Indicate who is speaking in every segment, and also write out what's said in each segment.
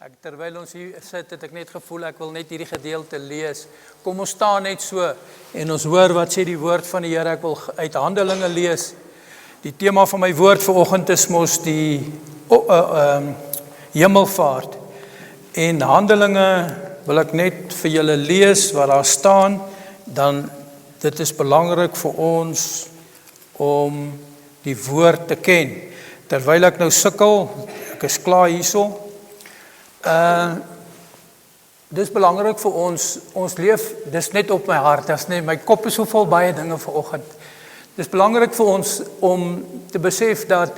Speaker 1: Terwyl ons hier sit, het ek net gevoel, ek wil net hierdie gedeelte lees. Kom ons staan net so, en ons hoor wat sê die woord van die Here. Ek wil uit Handelinge lees. Die tema van my woord vanoggend is mos die hemelvaart. En Handelinge wil ek net vir julle lees wat daar staan. Dan, dit is belangrik vir ons om die woord te ken. Terwyl ek nou sukkel, ek is klaar hierso. Dis belangrik vir ons leef, dis net op my hart, my kop is so vol baie dinge vanoggend. Dis belangrik vir ons om te besef dat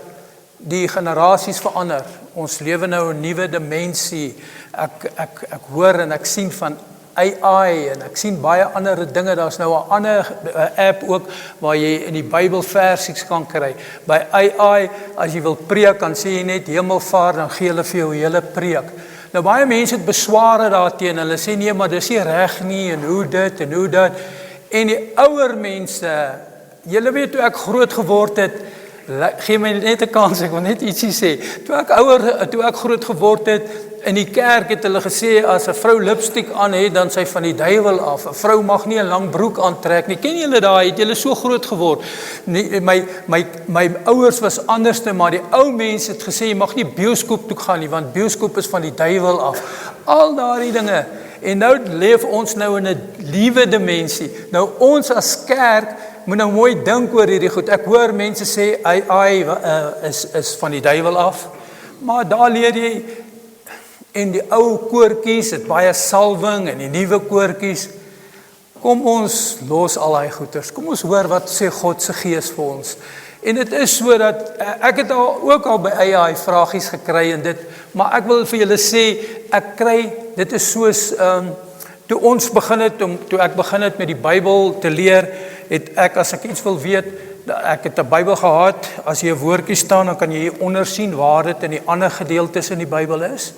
Speaker 1: die generasies verander. Ons lewe nou 'n nuwe dimensie. Ek hoor en ek sien van AI en ek sien baie ander dinge. Daar's nou 'n ander app ook waar jy in die Bybel versies kan kry. By AI, as jy wil preek, kan sê jy net hemelvaart, dan gee hulle vir jou 'n hele preek. Nou baie mense het besware daarteen. Hulle sê nee, maar dis nie reg nie en hoe dit en hoe dat. En die ouer mense, julle weet toe ek groot geword het, gee my net 'n kans, ek wil net ietsie sê. Toe ek groot geword het, in die kerk het hulle gesê, as 'n vrou lipstiek aan het, dan sy van die duiwel af. 'n Vrou mag nie 'n lang broek aantrek nie. Ken julle daai? Het julle so groot geword? Nee, my ouers was anderste, maar die ou mense het gesê, jy mag nie bioskoop toe gaan nie, want bioskoop is van die duiwel af. Al daardie dinge. En nou leef ons nou in 'n nuwe dimensie. Nou ons as kerk moet nou mooi dink oor hierdie goed. Ek hoor mense sê, AI is van die duiwel af. Maar daar leer jy, en die ou koortjies het baie salwing en die nuwe koortjies. Kom ons los al daai goeters. Kom ons hoor wat sê God se Gees vir ons. En dit is so dat ek het ook al by AI vragies gekry en dit, maar ek wil vir julle sê, ek kry, dit is soos toe ek begin het met die Bybel te leer, het ek, as ek iets wil weet, ek het 'n Bybel gehad, as jy 'n woordjie staan, dan kan jy onder sien waar dit in die ander gedeeltes in die Bybel is.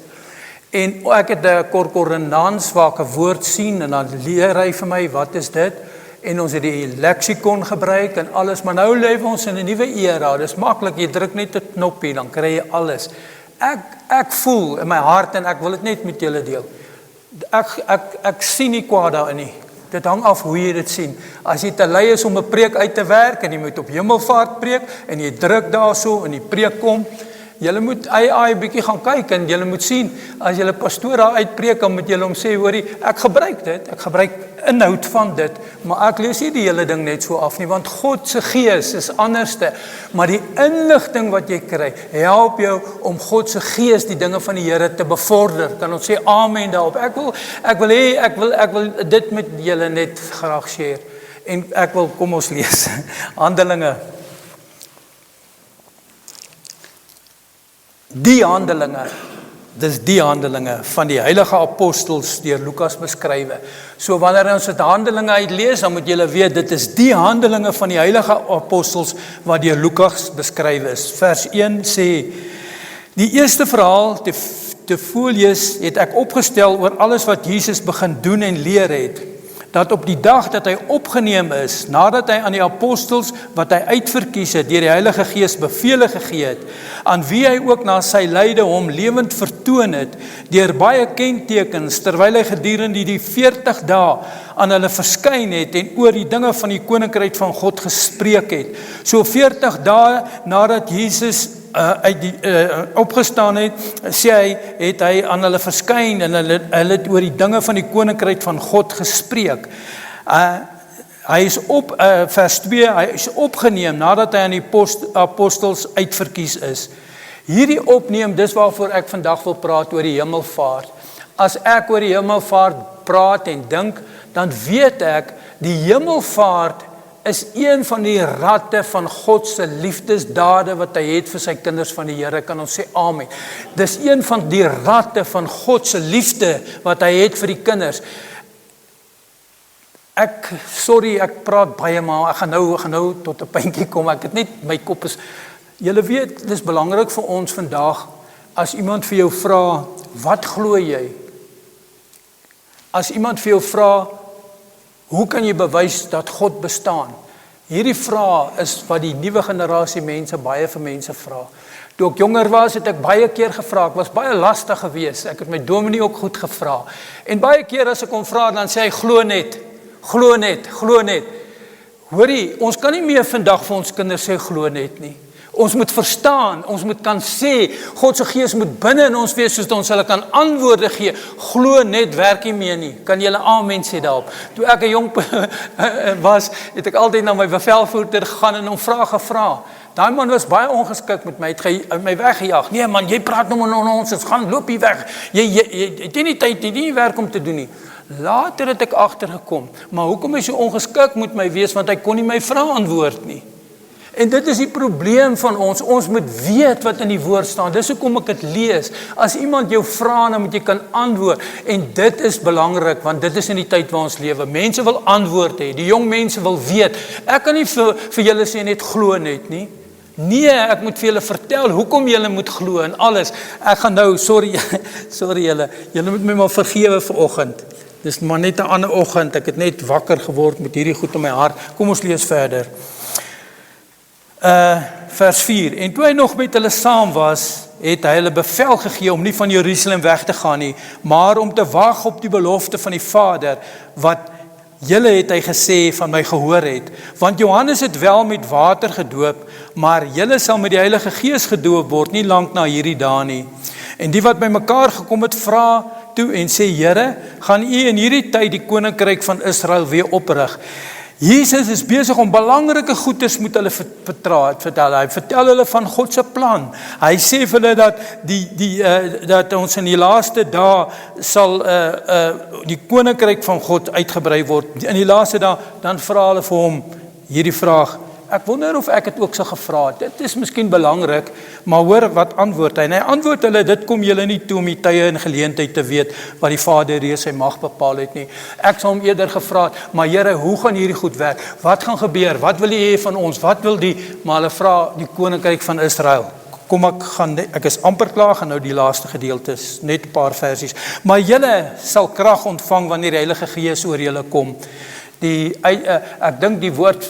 Speaker 1: En ek het 'n korkorrendans waar ek 'n woord sien en dan leer hy vir my, wat is dit? En ons het die leksikon gebruik en alles, maar nou leef ons in 'n nuwe era. Dis maklik, jy druk net 'n knoppie, dan kry jy alles. Ek voel in my hart en ek wil dit net met julle deel. Ek sien nie kwaad daarin nie. Dit hang af hoe jy dit sien. As jy te lui is om 'n preek uit te werk en jy moet op hemelvaart preek en jy druk daarso en die preek kom, julle moet AI bietjie gaan kyk en julle moet sien, as julle pastoor daar uitpreek, dan moet julle hom sê, hoorie, ek gebruik inhoud van dit, maar ek lees nie die hele ding net so af nie, want God se Gees is anderste, maar die inligting wat jy kry, help jou om God se Gees, die dinge van die Here te bevorder. Kan ons sê amen daarop? Ek wil dit met julle net graag share, en kom ons lees, Handelinge. Die handelinge van die heilige apostels deur Lukas beskrywe. So wanneer ons dit Handelinge uitlees, dan moet julle weet, dit is die handelinge van die heilige apostels wat deur Lukas beskrywe is. Vers 1 sê, die eerste verhaal, te Folius, het ek opgestel oor alles wat Jesus begin doen en leer het, dat op die dag dat hy opgeneem is, nadat hy aan die apostels wat hy uitverkies het, deur die Heilige Gees bevele gegee het, aan wie hy ook na sy lyde hom lewend vertoon het, deur baie kentekens, terwyl hy gedurende die 40 dae aan hulle verskyn het en oor die dinge van die koninkryk van God gespreek het. So 40 dae nadat Jesus opgestaan het, sê hy, het hy aan hulle verskyn en hulle het oor die dinge van die koninkryk van God gespreek. Hy is vers 2, hy is opgeneem nadat hy aan die apostels uitverkies is. Hierdie opneem, dis waarvoor ek vandag wil praat oor die hemelvaart. As ek oor die hemelvaart praat en dink, dan weet ek, die hemelvaart is een van die ratte van God se liefdesdade wat hy het vir sy kinders van die Here. Kan ons sê amen. Dis een van die ratte van God se liefde wat hy het vir die kinders. Ek praat baie, maar ek gaan nou tot 'n puntjie kom. Ek het net, my kop is, julle weet, dis belangrik vir ons vandag, as iemand vir jou vra, wat glo jy? As iemand vir jou vra, hoe kan jy bewys dat God bestaan? Hierdie vraag is wat die nuwe generasie mense, baie vir mense vra. Toe ek jonger was, het ek baie keer gevra, ek was baie lastig geweest, ek het my dominee ook goed gevra, en baie keer as ek hom vra, dan sê hy, glo net, glo net, glo net. Hoorie, ons kan nie meer vandag vir ons kinders sê, glo net nie. Ons moet verstaan, ons moet kan sê, God se Gees moet binne in ons wees, soos ons hulle kan antwoorde gee. Glo net werk nie meer nie. Kan julle amen sê daarop? Toe ek 'n jong was, het ek altyd na my bevelvoerder gegaan en hom vrae gevra. Daai man was baie ongeskik met my, het my weggejaag. Nee man, jy praat nou met ons, ons gaan loop hier weg. Jy het nie tyd, jy het nie werk om te doen nie. Later het ek agtergekom, maar hoekom hy so ongeskik moet my wees, want hy kon nie my vrae antwoord nie. En dit is die probleem van ons moet weet wat in die woord staan, dis hoekom ek dit lees, as iemand jou vra, dan moet jy kan antwoord, en dit is belangrik, want dit is in die tyd waar ons lewe, mense wil antwoord hê, die jong mense wil weet, ek kan nie vir julle sê net glo net nie, nee, ek moet vir julle vertel, hoekom julle moet glo en alles, ek gaan nou, sorry julle moet my maar vergewe vanoggend, dis maar net 'n ander oggend, ek het net wakker geword met hierdie goed in my hart, kom ons lees verder. Vers 4, en toe hy nog met hulle saam was, het hy hulle bevel gegee om nie van Jerusalem weg te gaan nie, maar om te wag op die belofte van die Vader, wat julle het hy gesê van my gehoor het, want Johannes het wel met water gedoop, maar julle sal met die Heilige Gees gedoop word, nie lank na hierdie dae nie. En die wat by mekaar gekom het, vra toe en sê, Here, gaan u in hierdie tyd die koninkryk van Israel weer oprig? Jesus is besig om belangrike goeders met hulle vertel. Hy vertel hulle van God se plan. Hy sê vir hulle dat ons in die laaste dae sal die koninkryk van God uitgebrei word. In die laaste dae, dan vra hulle vir hom hierdie vraag. Ek wonder of ek het ook so gevra het. Dit is miskien belangrik, maar hoor wat antwoord hy. En hy antwoord hulle, dit kom julle nie toe om die tye en geleentheid te weet wat die Vader reeds sy mag bepaal het nie. Ek sal hom eerder gevra het, maar Here, hoe gaan hierdie goed werk? Wat gaan gebeur? Wat wil U hê van ons? Wat wil maar hulle vra die koninkryk van Israel. Kom ek is amper klaar, gaan nou die laaste gedeeltes, net 'n paar versies. Maar julle sal krag ontvang wanneer die Heilige Gees oor julle kom. Ek dink die woord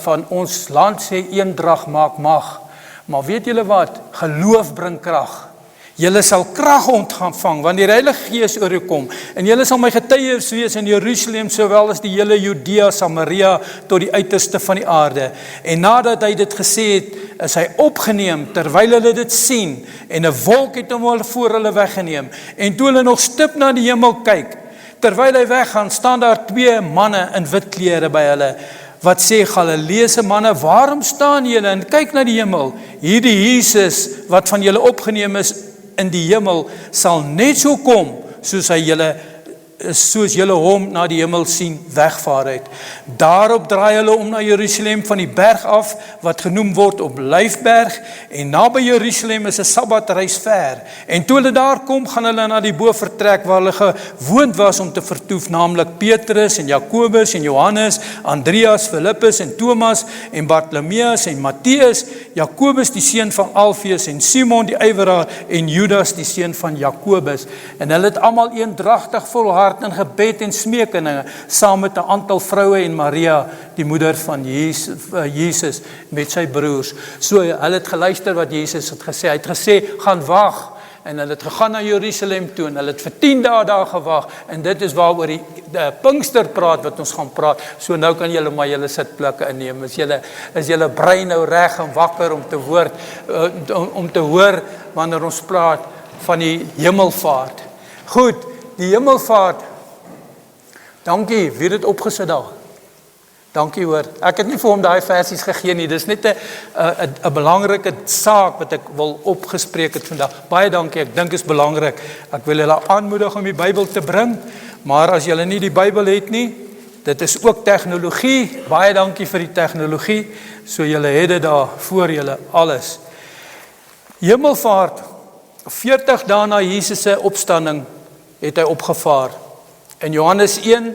Speaker 1: van ons land sê eendrag maak mag, maar weet julle wat, geloof bring krag. Julle sal krag ontvang wanneer die Heilige Gees oor julle kom, en julle sal my getuies wees in Jerusalem, sowel as die hele Judea, Samaria, tot die uiterste van die aarde. En nadat hy dit gesê het, is hy opgeneem, terwyl hulle dit sien, en 'n wolk het hom voor hulle weggeneem, en toe hulle nog stip na die hemel kyk, terwyl hy weggaan, staan daar 2 manne in wit klere by hulle, wat sê, Galileese manne, waarom staan julle en kyk na die hemel? Hierdie Jesus, wat van julle opgeneem is in die hemel, sal net so kom, soos julle hom na die hemel sien wegvaar het. Daarop draai hulle om na Jerusalem van die berg af, wat genoem word Olyfberg, en naby Jerusalem is 'n Sabbatreis ver. En toe hulle daar kom, gaan hulle na die bovertrek waar hulle gewoond was om te vertoef, naamlik Petrus en Jakobus en Johannes, Andreas, Filippus en Thomas en Bartolomeus en Matteus, Jakobus die seun van Alfeus en Simon die ywerraar en Judas die seun van Jakobus. En hulle het almal eendragtig volhard in gebed en smeekinge, saam met 'n aantal vroue en Maria, die moeder van Jesus met sy broers. So, hulle het geluister wat Jesus het gesê. Hy het gesê, gaan wag. En hulle het gegaan na Jerusalem toe, en hulle het vir 10 dae daar gewag, en dit is waaroor die Pinkster praat, wat ons gaan praat. So nou kan julle maar julle sitplekke inneem. Is julle brein nou reg en wakker om te hoor wanneer ons praat van die hemelvaart. Goed, die hemelvaart, dankie, wie het dit opgesit daar? Dankie hoor, ek het nie vir hom daai versies gegee nie, dis net 'n belangrike saak wat ek wil opgespreek het vandag. Baie dankie, ek dink is belangrik. Ek wil julle aanmoedig om die Bybel te bring, maar as julle nie die Bybel het nie, dit is ook tegnologie, baie dankie vir die tegnologie, so julle het dit daar voor julle alles. Hemelvaart, 40 dae na Jesus se opstanding, het hy opgevaar. In Johannes 1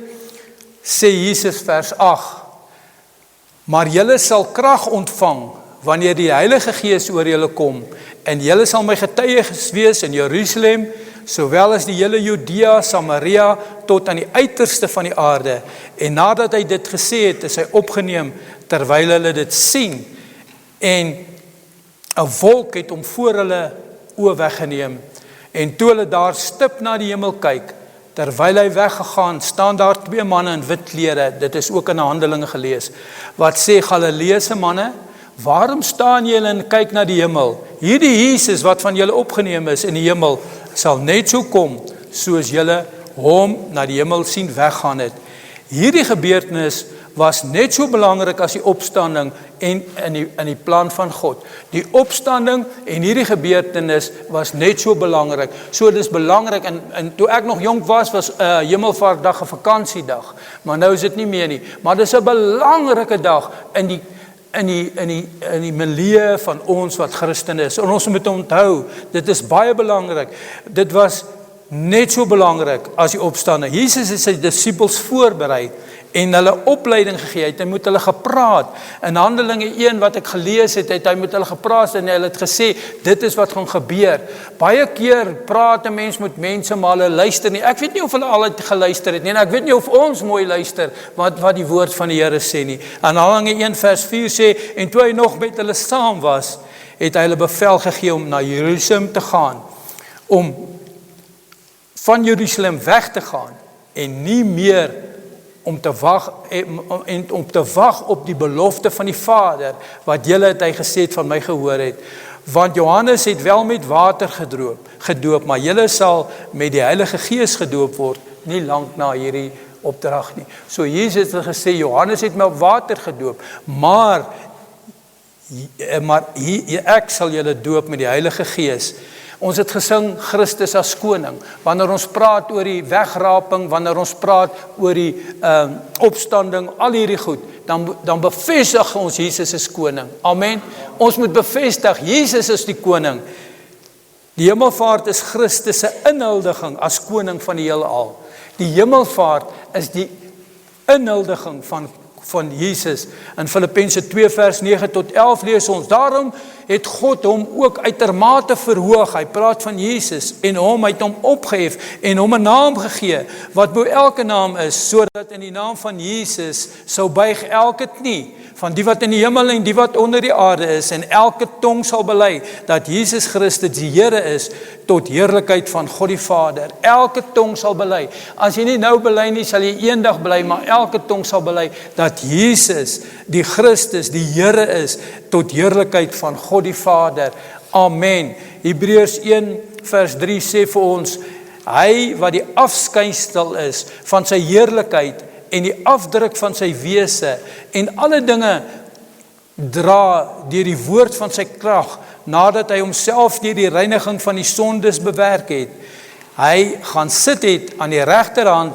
Speaker 1: sê Jesus vers 8, maar julle sal krag ontvang wanneer die Heilige Gees oor julle kom, en julle sal my getuies wees in Jerusalem, sowel as die hele Judea, Samaria, tot aan die uiterste van die aarde. En nadat hy dit gesê het, is hy opgeneem, terwyl hulle dit sien. En 'n wolk het hom voor hulle oë weggeneem, en toe hulle daar stip na die hemel kyk, terwyl hy weggegaan, staan daar 2 manne in wit klere, dit is ook in Handelinge gelees, wat sê, Galileese manne, waarom staan julle en kyk na die hemel? Hierdie Jesus wat van julle opgeneem is in die hemel, sal net so kom, soos julle hom na die hemel sien weggaan het. Hierdie gebeurtenis was net so belangrik as die opstanding en in die plan van God. Die opstanding en hierdie gebeurtenis was net so belangrik. So dis belangrik, en toe ek nog jonk was Hemelvaartdag 'n vakansiedag, maar nou is dit nie meer nie. Maar dis 'n belangrike dag in die milieu van ons wat Christen is. En ons moet onthou, dit is baie belangrik. Dit was net so belangrik as die opstanding. Jesus het sy disippels voorberei en hulle opleiding gegee, hy met hulle gepraat. In Handelinge 1 wat ek gelees het, hy met hulle gepraat en hy het gesê, dit is wat gaan gebeur. Baie keer praat 'n mens met mense, maar hulle luister nie. Ek weet nie of hulle al geluister het nie, en ek weet nie of ons mooi luister wat die woord van die Here sê nie. In Handelinge 1 vers 4 sê, en toe hy nog met hulle saam was, het hy hulle bevel gegee om na Jerusalem te gaan, om van Jerusalem weg te gaan, en nie meer om te wag op die belofte van die Vader, wat julle het hy gesê het van my gehoor het. Want Johannes het wel met water gedoop, maar julle sal met die Heilige Gees gedoop word, nie lank na hierdie opdrag nie. So Jesus het gesê, Johannes het met water gedoop, maar ek sal julle doop met die Heilige Gees. Ons het gesing Christus as koning. Wanneer ons praat oor die wegraping, wanneer ons praat oor die opstanding, al hierdie goed, dan bevestig ons Jesus is koning. Amen. Ons moet bevestig, Jesus is die koning. Die hemelvaart is Christus se inhuldiging as koning van die heelal. Die hemelvaart is die inhuldiging van Jesus. In Filippense 2 vers 9 tot 11 lees ons, daarom het God hom ook uitermate verhoog, hy praat van Jesus, en hom het hom opgehef, en hom 'n naam gegee, wat bo elke naam is, sodat in die naam van Jesus sou buig elke knie, van die wat in die hemel en die wat onder die aarde is, en elke tong sal bely, dat Jesus Christus die Here is, tot heerlikheid van God die Vader. Elke tong sal bely. As jy nie nou bely nie, sal jy eendag bely, maar elke tong sal bely, dat Jesus, die Christus, die Here is, tot heerlikheid van God die Vader. Amen. Hebreërs 1 vers 3 sê vir ons, hy wat die afskynsel is van sy heerlikheid en die afdruk van sy wese en alle dinge dra deur die woord van sy krag, nadat hy homself deur die reiniging van die sondes bewerk het. Hy gaan sit het aan die regterhand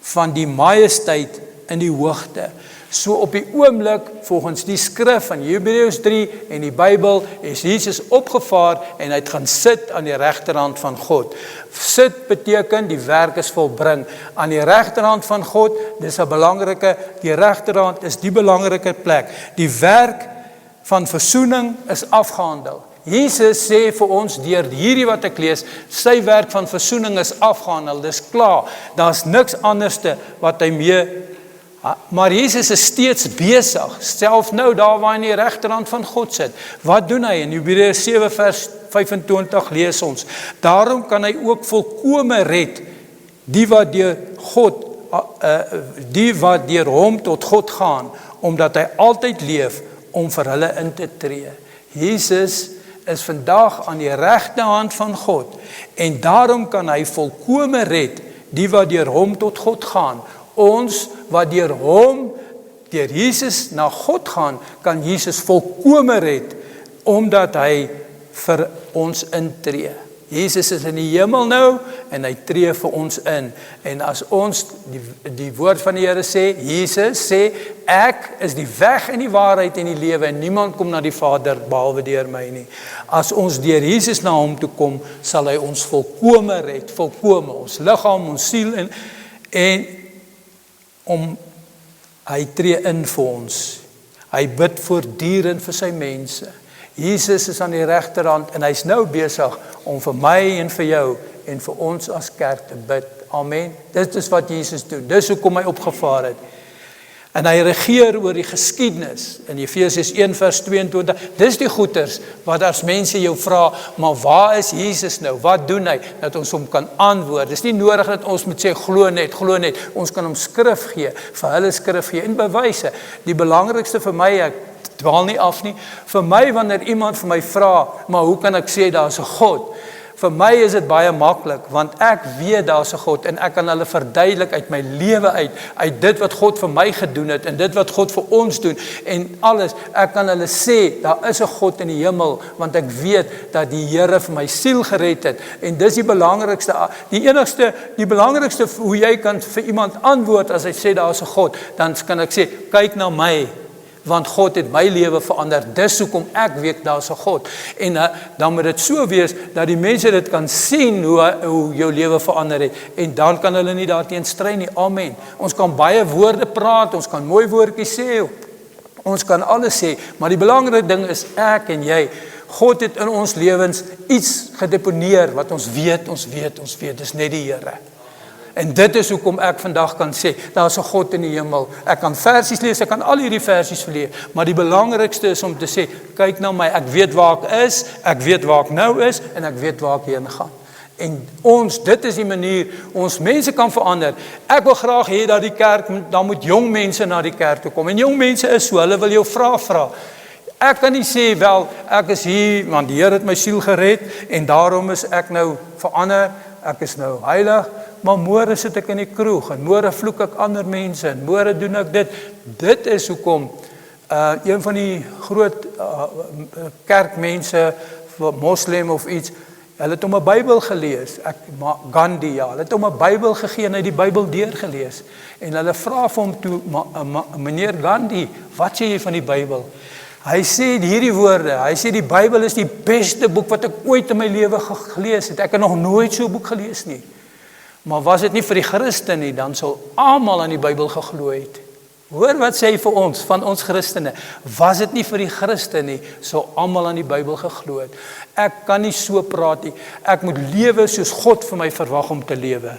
Speaker 1: van die majesteit in die hoogte. So op die oomblik, volgens die skrif van Hebreërs 3 en die Bybel, is Jesus opgevaar en hy het gaan sit aan die regterhand van God. Sit beteken die werk is volbring. Aan die regterhand van God, dis 'n belangrike, die regterhand is die belangrike plek. Die werk van versoening is afgehandel. Jesus sê vir ons deur hierdie wat ek lees, sy werk van versoening is afgehandel, dis klaar. Daar's niks anderste wat hy mee. Maar Jesus is steeds besig, self nou daar waar hy in die regterhand van God sit. Wat doen hy? In Hebreërs 7 vers 25 lees ons, daarom kan hy ook volkome red, die wat deur hom tot God gaan, omdat hy altyd leef om vir hulle in te tree. Jesus is vandag aan die regterhand van God, en daarom kan hy volkome red, die wat deur hom tot God gaan. Ons wat deur hom, deur Jesus na God gaan, kan Jesus volkome red, omdat hy vir ons intree. Jesus is in die hemel nou, en hy tree vir ons in. En as ons, die woord van die Here sê, Jesus sê, ek is die weg en die waarheid en die lewe, en niemand kom na die Vader behalwe deur my nie. As ons deur Jesus na hom toe kom, sal hy ons volkome red, volkome, ons liggaam, ons siel, en hy tree in vir ons. Hy bid voortdurend vir sy mense. Jesus is aan die regterhand en hy's nou besig om vir my en vir jou en vir ons as kerk te bid. Amen. Dit is wat Jesus doen. Dis hoekom hy opgevaar het. En hy regeer oor die geskiedenis. In Efesiërs 1 vers 22, dis die goeters, wat as mense jou vra, maar waar is Jesus nou? Wat doen hy? Dat ons hom kan antwoord. Dis nie nodig dat ons moet sê, glo net. Ons kan hom skrif gee, vir hulle skrif gee, en bewyse. Die belangrikste vir my, ek dwaal nie af nie, vir my, wanneer iemand vir my vra, maar hoe kan ek sê, daar is 'n God? Vir my is dit baie maklik, want ek weet daar is 'n God, en ek kan hulle verduidelik uit my lewe uit dit wat God vir my gedoen het, en dit wat God vir ons doen, en alles, ek kan hulle sê, daar is 'n God in die hemel, want ek weet dat die Here vir my siel gered het, en dis die belangrikste, die belangrikste hoe jy kan vir iemand antwoord, as hy sê daar is 'n God, dan kan ek sê, kyk na my, want God het my lewe verander, dis hoekom ek weet daar is 'n God, en dan moet dit so wees, dat die mense dit kan sien, hoe jou lewe verander het, en dan kan hulle nie daarteen stry nie, amen. Ons kan baie woorde praat, ons kan mooi woordjies sê, ons kan alles sê, maar die belangrike ding is, ek en jy, God het in ons lewens iets gedeponeer, wat ons weet, dis net die Here. En dit is hoekom ek vandag kan sê, daar is 'n God in die hemel. Ek kan versies lees, ek kan al hierdie versies lees, maar die belangrikste is om te sê, kyk na my, ek weet waar ek is, ek weet waar ek nou is, en ek weet waar ek heen gaan. En dit is die manier, ons mense kan verander. Ek wil graag hê dat die kerk, dan moet jong mense na die kerk toe kom, en jong mense is so, hulle wil jou vra. Ek kan nie sê, wel, ek is hier, want die Here het my siel gered, en daarom is ek nou verander, ek is nou heilig, maar môre sit ek in die kroeg, en môre vloek ek ander mense, en môre doen ek dit. Dit is hoekom een van die groot kerkmense, moslem of iets, hulle het hom 'n Bybel gelees, Gandhi, hulle het hom 'n Bybel gegee, en hy het die Bybel deurgelees, en hulle vra vir hom toe, meneer Gandhi, wat sê jy van die Bybel? Hy sê hierdie woorde, hy sê die Bybel is die beste boek wat ek ooit in my lewe gelees het, ek het nog nooit so 'n boek gelees nie. Maar was dit nie vir die Christen nie, dan sou almal aan die Bybel geglo het. Hoor wat sê hy vir ons, van ons Christene, was dit nie vir die Christen nie, sou almal aan die Bybel geglo het. Ek kan nie so praat nie, ek moet lewe soos God vir my verwag om te lewe.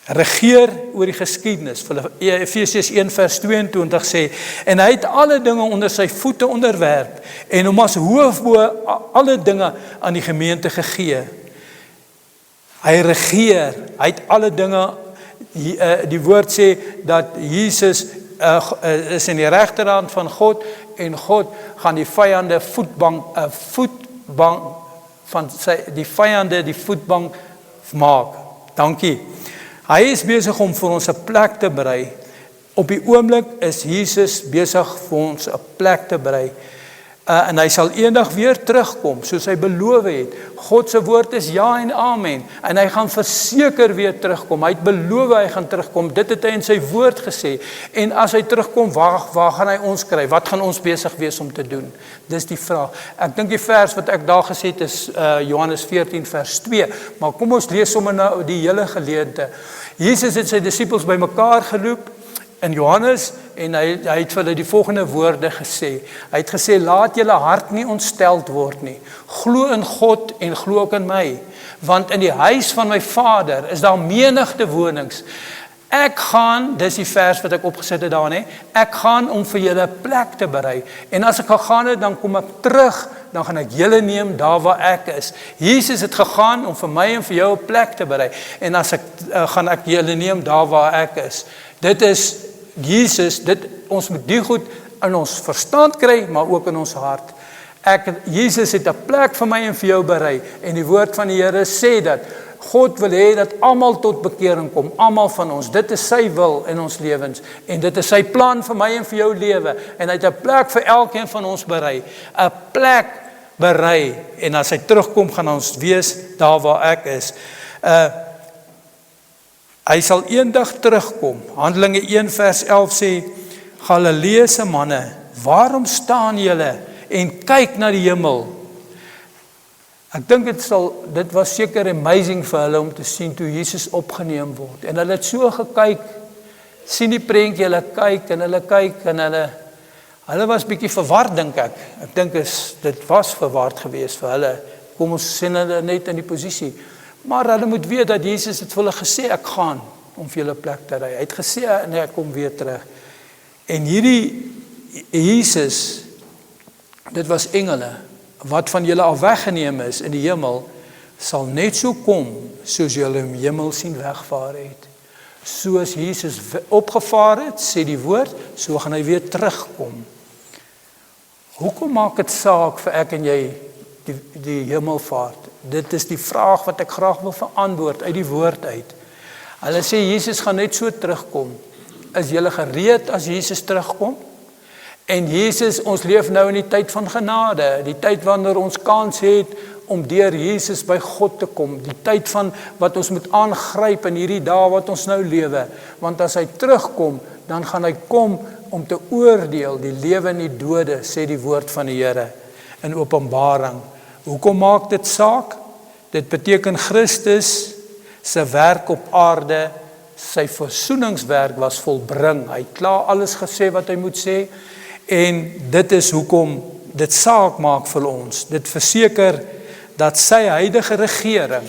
Speaker 1: Regeer oor die geskiedenis, Efesiërs 1 vers 22 sê, en hy het alle dinge onder sy voete onderwerp, en hom as hoof bo alle dinge aan die gemeente gegee. Hy regeer, hy het alle dinge, die woord sê, dat Jesus is in die regterhand van God, en God gaan die vyande voetbank van die vyande die voetbank maak. Dankie. Hy is besig om vir ons 'n plek te berei. Op die oomblik is Jesus besig vir ons 'n plek te berei. En hy sal eendag weer terugkom, soos hy beloof het. God se woord is ja en amen. En hy gaan verseker weer terugkom. Hy het beloof hy gaan terugkom. Dit het hy in sy woord gesê. En as hy terugkom, waar gaan hy ons kry? Wat gaan ons besig wees om te doen? Dis die vraag. Ek dink die vers wat ek daar gesê het is Johannes 14 vers 2. Maar kom ons lees sommer nou die hele gedeelte. Jesus het sy disippels bymekaar geroep in Johannes, en hy het vir hulle die volgende woorde gesê. Hy het gesê, laat julle hart nie ontsteld word nie. Glo in God en glo ook in my. Want in die huis van my Vader is daar menigte wonings. Ek gaan, dis die vers wat ek opgesit het daar, nee, ek gaan om vir julle 'n plek te berei. En as ek gegaan het, dan kom ek terug, dan gaan ek julle neem daar waar ek is. Jesus het gegaan om vir my en vir jou 'n plek te berei. En as ek gaan ek julle neem daar waar ek is. Dit is Jesus, ons moet die goed in ons verstand kry, maar ook in ons hart. Jesus het 'n plek vir my en vir jou berei, en die woord van die Here sê dat God wil hê dat almal tot bekering kom, almal van ons. Dit is sy wil in ons lewens, en dit is sy plan vir my en vir jou lewe, en hy het 'n plek vir elkeen van ons berei, 'n plek berei, en as hy terugkom, gaan ons wees daar waar ek is. Hy sal eendag terugkom. Handelinge 1 vers 11 sê, Galileese manne, waarom staan julle en kyk na die hemel? Ek dink dit was seker amazing vir hulle om te sien toe Jesus opgeneem word. En hulle het so gekyk, sien die prentjie, hulle kyk, en hulle was bietjie verward, dink ek. Ek dink dit was verward geweest vir hulle. Kom ons sien hulle net in die posisie. Maar hulle moet weet dat Jesus het vir hulle gesê, ek gaan om vir julle plek te ry. Hy het gesê, nee, ek kom weer terug. En hierdie Jesus, dit was engele, wat van julle al weggeneem is in die hemel, sal net so kom, soos julle in die hemel sien wegvaar het. Soos Jesus opgevaar het, sê die woord, so gaan hy weer terugkom. Hoekom maak dit saak vir ek en jy die hemelvaart? Dit is die vraag wat ek graag wil verantwoord uit die woord uit. Hulle sê Jesus gaan net so terugkom. Is julle gereed as Jesus terugkom? En Jesus, ons leef nou in die tyd van genade, die tyd wanneer ons kans het om deur Jesus by God te kom, die tyd van wat ons moet aangryp in hierdie dae wat ons nou lewe, want as hy terugkom, dan gaan hy kom om te oordeel die lewe en die dode, sê die woord van die Here in Openbaring. Hoekom maak dit saak? Dit beteken Christus se werk op aarde, sy versoeningswerk was volbring. Hy het klaar alles gesê wat hy moet sê, en dit is hoekom dit saak maak vir ons. Dit verseker dat sy huidige regering,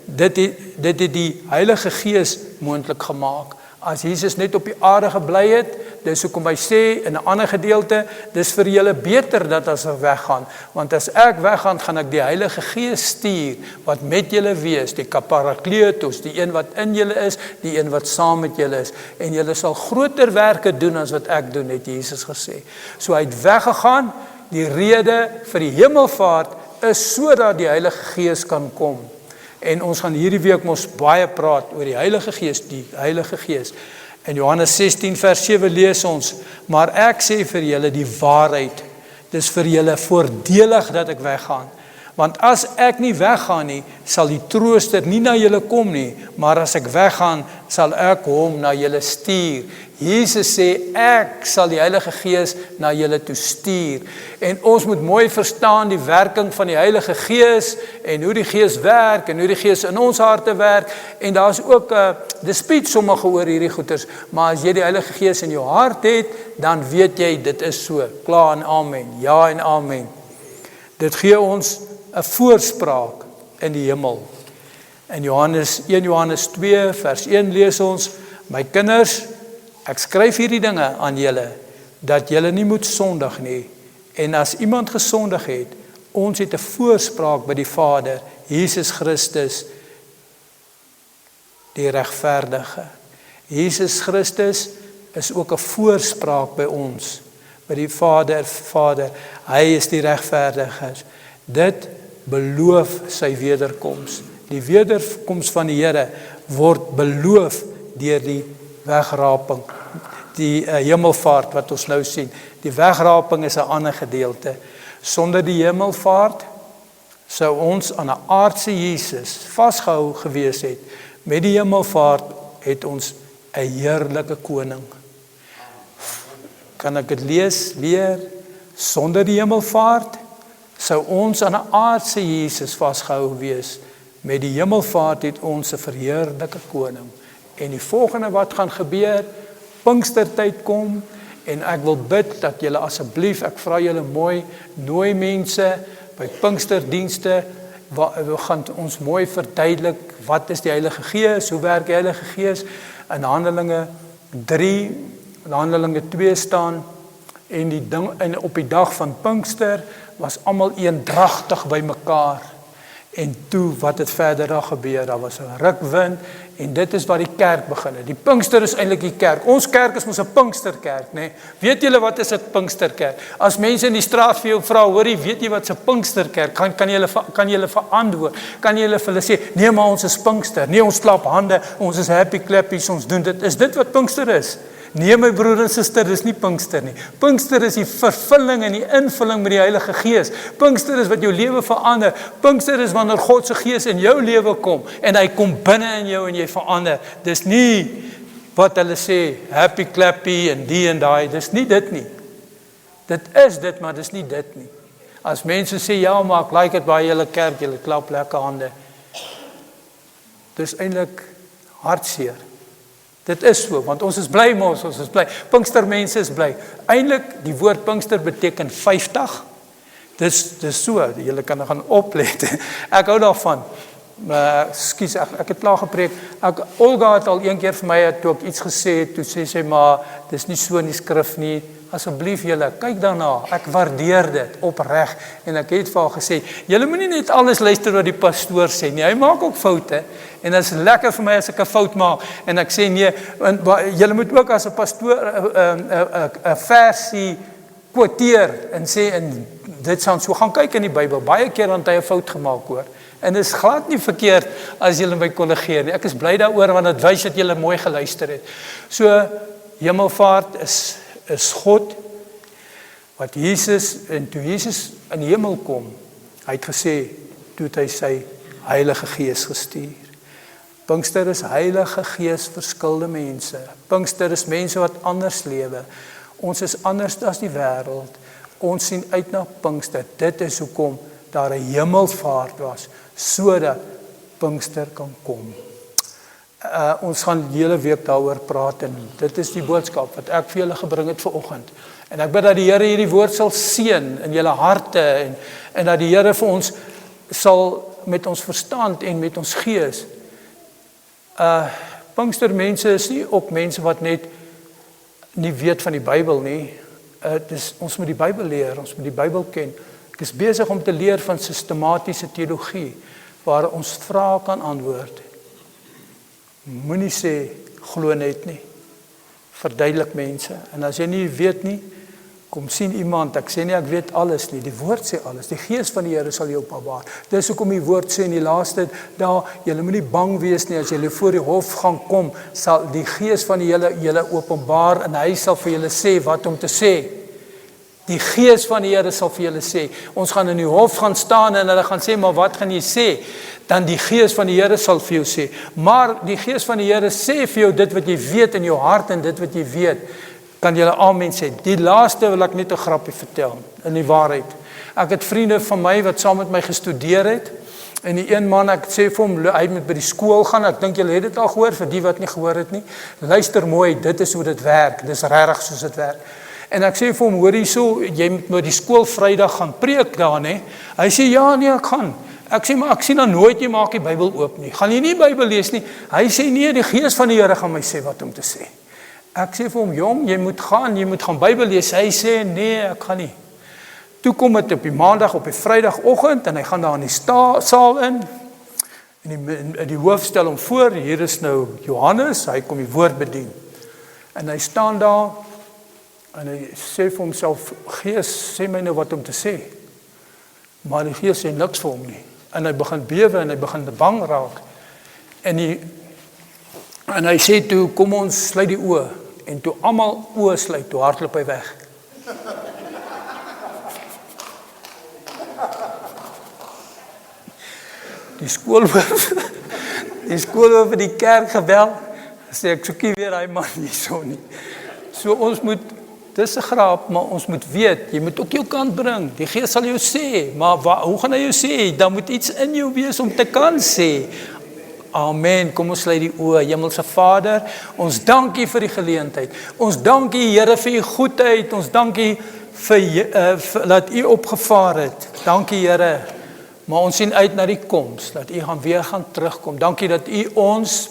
Speaker 1: dit het die Heilige Gees moontlik gemaak. As Jesus net op die aarde gebly het, dis hoekom hy sê in 'n ander gedeelte, dis vir julle beter dat as ek weggaan, want as ek weggaan, gaan ek die Heilige Gees stuur, wat met julle wees, die Parakletos, die een wat in julle is, die een wat saam met julle is, en julle sal groter werke doen as wat ek doen, het Jesus gesê. So hy het weggegaan, die rede vir die hemelvaart is sodat die Heilige Gees kan kom. En ons gaan hierdie week mos baie praat oor die Heilige Gees. In Johannes 16 vers 7 lees ons, maar ek sê vir julle die waarheid, dis vir julle voordelig dat ek weggaan. Want as ek nie weggaan nie, sal die trooster nie na julle kom nie, maar as ek weggaan, sal ek hom na julle stuur. Jesus sê, ek sal die Heilige Gees na julle toe stuur. En ons moet mooi verstaan die werking van die Heilige Gees, en hoe die Gees werk, en hoe die Gees in ons harte werk, en daar is ook dispuut sommige oor hierdie goeters, maar as jy die Heilige Gees in jou hart het, dan weet jy, dit is so, klaar en amen, ja en amen. Dit gee ons 'n voorspraak in die hemel. In 1 Johannes 2 vers 1 lees ons, my kinders, ek skryf hierdie dinge aan julle, dat julle nie moet sondig nie. En as iemand gesondig het, ons het 'n voorspraak by die Vader, Jesus Christus, die regverdige. Jesus Christus is ook 'n voorspraak by ons, by die Vader. Hy is die regverdige. Dit beloof sy wederkoms. Die wederkoms van die Here word beloof deur die wegraping, die hemelvaart wat ons nou sien. Die wegraping is 'n ander gedeelte. Sonder die hemelvaart sou ons aan 'n aardse Jesus vasgehou gewees het. Met die hemelvaart het ons 'n heerlike koning. Kan ek dit lees weer? Sonder die hemelvaart sou ons aan 'n aardse Jesus vasgehou wees. Met die hemelvaart het ons 'n verheerlike koning. En die volgende wat gaan gebeur, Pinkstertyd kom, en ek wil bid dat julle asseblief, ek vra julle mooi, nooi mense by Pinksterdienste, we gaan ons mooi verduidelik, wat is die Heilige Gees, hoe werk die Heilige Gees, in Handelinge 2 staan, en op die dag van Pinkster, was almal eendragtig by mekaar, en toe wat het verder daar gebeur, daar was 'n rukwind, en dit is waar die kerk begin het. Die Pinkster is eintlik die kerk. Ons kerk is mos 'n Pinksterkerk, né? Weet julle wat is 'n Pinksterkerk? As mense in die straat vir jou vra, hoorie, weet jy wat 'n Pinksterkerk? Kan julle verantwoord? Kan julle vir hulle sê, nee, maar ons is Pinkster. Nee, ons klap hande, ons is happy clappies, ons doen dit. Is dit wat Pinkster is? Nee, my broer en suster, dis nie Pinkster nie. Pinkster is die vervulling en die invulling met die Heilige Gees. Pinkster is wat jou lewe verander. Pinkster is wanneer God se Gees in jou lewe kom en hy kom binne in jou en jy verander. Dis nie wat hulle sê, happy clappy en die en daai. Dis nie dit nie. Dit is dit, maar dis nie dit nie. As mense sê, ja, maar ek like dit by julle kerk, julle klap lekker hande. Dis eintlik hartseer. Dit is so, want ons is bly mos, ons is bly. Pinkstermense is bly. Eintlik, die woord Pinkster beteken 50. Dis so, julle kan gaan oplet. Ek hou daarvan. Skus, ek het klaar gepreek. Olga het al een keer vir my, toe ek iets gesê het, toe sê sy, maar dis nie so in die skrif nie. Asseblief julle, kyk daarna, ek waardeer dit opreg, en ek het vir haar gesê, julle moenie net alles luister wat die pastoor sê nie, hy maak ook foute, en dit is lekker vir my as ek 'n fout maak, en ek sê nee, julle moet ook as 'n pastoor 'n versie quoteer, en sê, en dit sal so, gaan kyk in die Bybel, baie keer want hy 'n fout gemaak hoor, en dit is glad nie verkeerd as julle my kollegeer nie, ek is bly daaroor, want dit wys dat julle mooi geluister het. So, hemelvaart is God, wat Jesus, en toe Jesus in die hemel kom, hy het gesê, toe het hy sy Heilige Gees gestuur. Pinkster is Heilige Gees verskilde mense. Pinkster is mense wat anders lewe. Ons is anders as die wêreld. Ons sien uit na Pinkster. Dit is hoekom daar 'n hemelvaart was, sodat Pinkster kan kom. Ons gaan die hele week daaroor praat, en dit is die boodskap wat ek vir julle gebring het vanoggend. En ek bid dat die Here hierdie woord sal seën in julle harte, en dat die Here vir ons sal met ons verstand en met ons gees. Pinkstermense is nie ook mense wat net nie weet van die Bybel nie. Ons moet die Bybel leer, ons moet die Bybel ken. Ek is besig om te leer van sistematiese teologie, waar ons vrae kan antwoord. Moenie sê, glo net nie. Verduidelik mense. En as jy nie weet nie, kom sien iemand, ek sê nie ek weet alles nie, die woord sê alles, die Gees van die Here sal jou openbaar. Dis hoekom die woord sê in die laaste dae, julle moenie bang wees nie, as julle voor die hof gaan kom, sal die Gees van die Here julle openbaar, en hy sal vir julle sê wat om te sê. Die Gees van die Here sal vir julle sê, ons gaan in die hof gaan staan, en hulle gaan sê, maar wat gaan jy sê? Dan die Gees van die Here sal vir jou sê, maar die Gees van die Here sê vir jou dit wat jy weet in jou hart, en dit wat jy weet, kan julle amen sê. Die laaste wil ek net 'n grappie vertel, in die waarheid. Ek het vriende van my wat saam met my gestudeer het, en die een man, ek sê vir hom, hy moet by die skool gaan, ek dink julle het dit al gehoor, vir die wat nie gehoor het nie, luister mooi, dit is hoe dit werk, dis regtig soos dit werk. En ek sê vir hom, hoor hierso, jy moet by die skool Vrydag gaan preek daar, nê? Hy sê, ja, nee, ek gaan. Ek sê, maar ek sien dan nooit jy maak die Bybel oop nie. Gaan jy nie Bybel lees nie? Hy sê, nee, die Gees van die Here gaan my sê wat om te sê. Ek sê vir hom, jong, jy moet gaan Bybel lees. Hy sê, nee, ek gaan nie. Toe kom dit op die maandag, op die Vrydagoggend, en hy gaan daar in die saal in die hoof stel hom voor, hier is nou Johannes, hy kom die woord bedien. En hy staan daar, en hy sê vir homself, Gees, sê my nou wat om te sê. Maar die Gees sê niks vir hom nie. En hy begin bewe, en hy begin bang raak. En hy sê toe, kom ons sluit die oë. En toe almal oë sluit, toe hardloop hy weg. Die skoolhoof het die kerk gebel, sê ek soekie weer hy man hierso nie. So ons moet, dis 'n grap, maar ons moet weet, jy moet ook jou kant bring. Die Gees sal jou sê, maar hoe gaan hy jou sê? Dan moet iets in jou wees om te kan sê. Amen, kom ons sluit die oë. Hemelse Vader, ons dank U vir die geleentheid. Ons dank U, Here, vir U goedheid. Ons dank U vir dat U opgevaar het. Dankie, Here. Maar ons sien uit na die koms, dat U weer gaan terugkom. Dankie dat U ons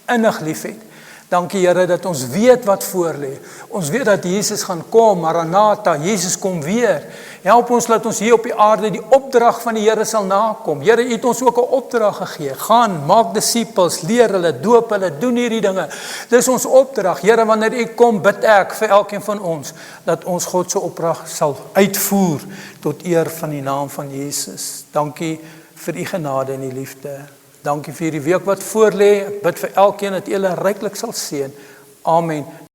Speaker 1: innig liefhet. Dankie, Here, dat ons weet wat voor lê. Ons weet dat Jesus gaan kom, Maranatha, Jesus kom weer. Help ons dat ons hier op die aarde die opdrag van die Here sal nakom. Here, U het ons ook 'n opdrag gegee. Gaan, maak disippels, leer hulle, doop hulle, doen hierdie dinge. Dis ons opdrag. Here, wanneer U kom, bid ek vir elkeen van ons, dat ons God se opdrag sal uitvoer tot eer van die naam van Jesus. Dankie vir U genade en U liefde. Dankie vir die week wat voor lê. Ek bid vir elkeen dat U hulle ryklik sal seën. Amen.